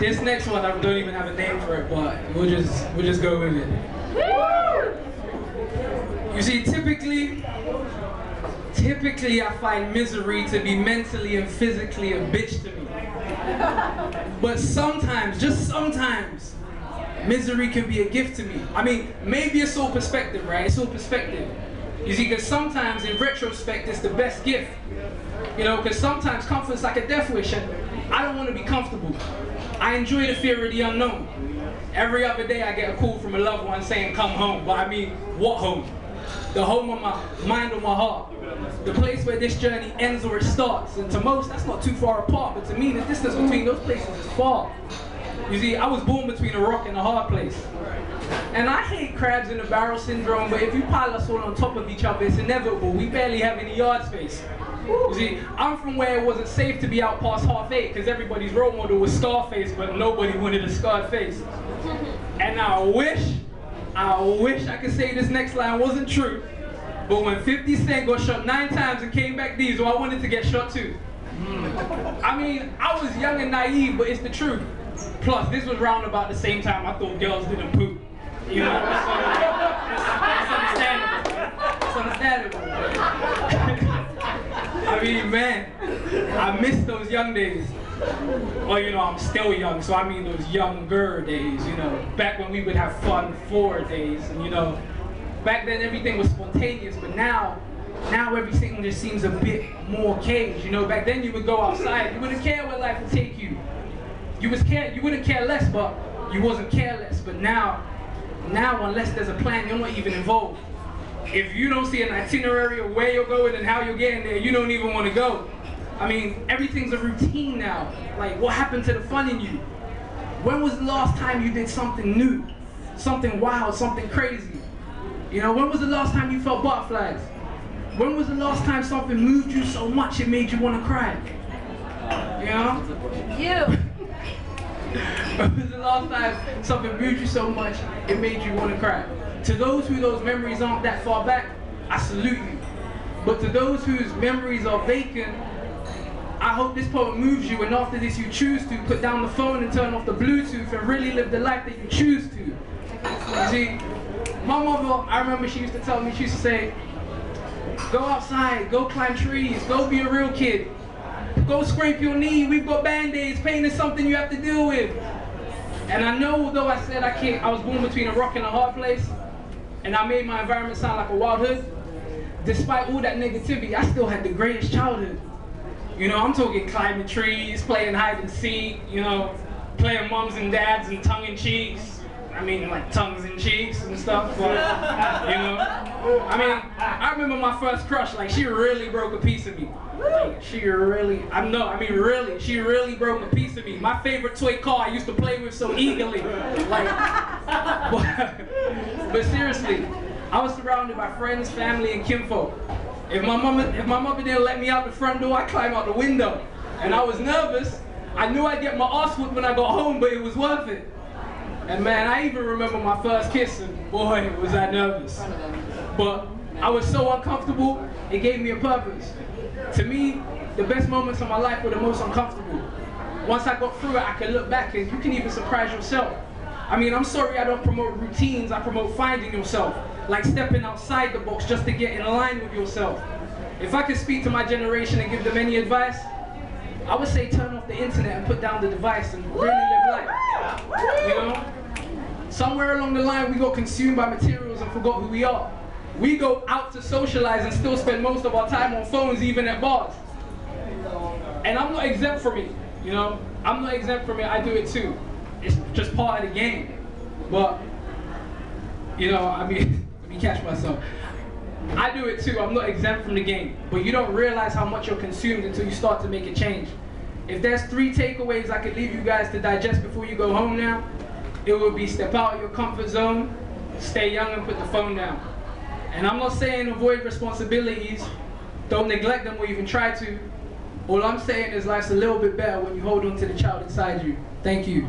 This next one, I don't even have a name for it, but we'll just go with it. You see, typically I find misery to be mentally and physically a bitch to me. But sometimes, just sometimes, misery can be a gift to me. I mean, maybe it's all perspective, right? It's all perspective. You see, because sometimes in retrospect, it's the best gift. You know, because sometimes comfort's like a death wish, and I don't want to be comfortable. I enjoy the fear of the unknown. Every other day I get a call from a loved one saying, come home. But I mean, what home? The home of my mind or my heart. The place where this journey ends or it starts. And to most, that's not too far apart. But to me, the distance between those places is far. You see, I was born between a rock and a hard place. And I hate crabs in a barrel syndrome, but if you pile us all on top of each other, it's inevitable. We barely have any yard space. You see, I'm from where it wasn't safe to be out past 8:30 because everybody's role model was Scarface, but nobody wanted a scarred face. And I wish I could say this next line wasn't true, but when 50 Cent got shot 9 times and came back diesel, I wanted to get shot too. I mean, I was young and naive, but it's the truth. Plus, this was round about the same time I thought girls didn't poop. You know, that's understandable. It's understandable. I mean, man, I miss those young days. Well, you know, I'm still young, so I mean those younger days, you know, back when we would have fun for days, and you know, back then everything was spontaneous, but now everything just seems a bit more caged, you know. Back then you would go outside, you wouldn't care where life would take you. You wouldn't care less, but you wasn't careless. But now unless there's a plan, you're not even involved. If you don't see an itinerary of where you're going and how you're getting there, you don't even want to go. I mean, everything's a routine now. Like, what happened to the fun in you? When was the last time you did something new? Something wild, something crazy? You know, when was the last time you felt butterflies? When was the last time something moved you so much it made you want to cry? You know? You! When was the last time something moved you so much it made you want to cry? To those who those memories aren't that far back, I salute you. But to those whose memories are vacant, I hope this poem moves you, and after this you choose to put down the phone and turn off the Bluetooth and really live the life that you choose to. You see, my mother, I remember she used to tell me, she used to say, go outside, go climb trees, go be a real kid. Go scrape your knee, we've got band-aids, pain is something you have to deal with. And I know, although I said I was born between a rock and a hard place, and I made my environment sound like a wild hood, despite all that negativity, I still had the greatest childhood. You know, I'm talking climbing trees, playing hide and seek, you know, playing mums and dads and tongue-in-cheeks. I mean, like tongues and cheeks and stuff, but, you know. I mean, I remember my first crush, like, she really broke a piece of me. Like, she really broke a piece of me. My favorite toy car I used to play with so eagerly. Like, but seriously, I was surrounded by friends, family, and kinfolk. If my mother didn't let me out the front door, I'd climb out the window. And I was nervous. I knew I'd get my ass whooped when I got home, but it was worth it. And man, I even remember my first kiss, and boy, was I nervous. But I was so uncomfortable, it gave me a purpose. To me, the best moments of my life were the most uncomfortable. Once I got through it, I could look back and you can even surprise yourself. I mean, I'm sorry I don't promote routines, I promote finding yourself. Like stepping outside the box just to get in line with yourself. If I could speak to my generation and give them any advice, I would say turn off the internet and put down the device and really live life. You know? Somewhere along the line we got consumed by materials and forgot who we are. We go out to socialize and still spend most of our time on phones, even at bars. And I'm not exempt from it, you know? I'm not exempt from it, I do it too. It's just part of the game. But, you know, I mean, let me catch myself. I do it too, I'm not exempt from the game. But you don't realize how much you're consumed until you start to make a change. If there's 3 takeaways I could leave you guys to digest before you go home now, it would be step out of your comfort zone, stay young and put the phone down. And I'm not saying avoid responsibilities, don't neglect them or even try to. All I'm saying is life's a little bit better when you hold on to the child inside you. Thank you.